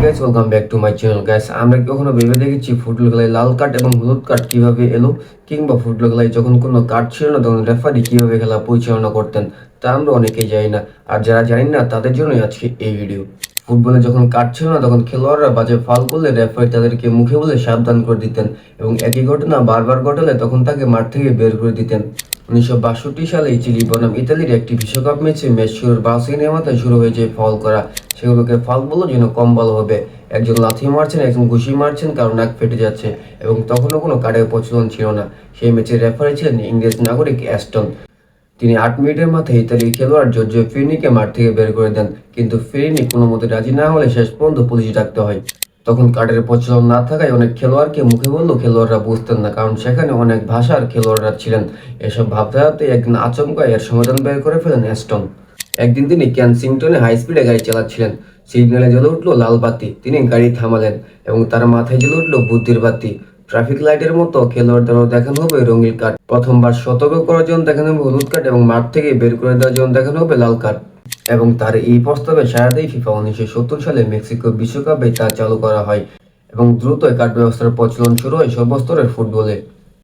Guys, welcome back to my channel guys. আমরা কখনো ভেবে দেখেছি ফুটবল খেলায় লাল কার্ড এবং হলুদ কার্ড কিভাবে এলো, কিংবা ফুটবল খেলায় যখন কোনো কার্ড ছিল না তখন রেফারি কিভাবে খেলা পরিচালনা করতেন, তা আমরা অনেকেই জানি না। আর যারা জানি না তাদের জন্যই আজকে এই ভিডিও। ফুটবলে যখন কার্ড ছিল না তখন খেলোয়াড়রা বাজে ফাউল করলে রেফারি তাদেরকে মুখে বলে সাবধান করে দিতেন, এবং একই ঘটনা বারবার ঘটলে তখন তাকে মাঠ থেকে বের করে দিতেন। 1962 সালে চিলি বনাম ইতালির একটি বিশ্বকাপ ম্যাচ শুরুর 5 সেকেন্ডের মাথায় শুরু হয়েছে ফাউল করা। সেগুলোকে ফাউল বললো যেন কম ভালো হবে। একজন লাথি মারছেন, একজন ঘুষি মারছেন, কারণ নাক ফেটে যাচ্ছে, এবং তখনও কোনো কার্ডের প্রচলন ছিল না। সেই ম্যাচের রেফারি ছিলেন ইংরেজ নাগরিক অ্যাস্টন। তিনি 8 মিনিটের মাথায় ইতালির খেলোয়াড় জর্জিও ফিরিনিকে মাঠ থেকে বের করে দেন, কিন্তু ফিরিনি কোনো মতে রাজি না হলে শেষ পর্যন্ত পুলিশ ডাকতে হয়। তখন কার্ডের প্রচলন না থাকায় অনেক খেলোয়াড়কে মুখে বললেও খেলোয়াড়রা বুঝতেন না, কারণ সেখানে অনেক ভাষার খেলোয়াড়রা ছিলেন। এসব ভাবতে ভাবতে একদিন আচমকা এর সমাধান বের করে ফেলেন অ্যাস্টন। একদিন তিনি কেনসিংটনে হাই স্পিডে গাড়ি চালাচ্ছিলেন। সিগন্যালে জ্বলে উঠলো লাল বাতি। তিনি গাড়ি থামালেন এবং তার মাথায় জ্বলে উঠলো বুদ্ধির বাতি। ট্রাফিক লাইটের মতো খেলোয়াড়দেরও দেখানো হবে রঙিন কার্ড। প্রথমবার সতর্ক করার জন্য দেখানো হবে হলুদ কার্ড, এবং মাঠ থেকে বের করে দেওয়ার জন্য দেখানো হবে লাল কার্ড। এবং তার এই প্রস্তাবে সাড়া দিয়ে ফিফা 1970 সালে মেক্সিকো বিশ্বকাপে তা চালু করা হয়, এবং দ্রুতই কার্ড ব্যবস্থার প্রচলন শুরু হয় সর্বস্তরের ফুটবলে।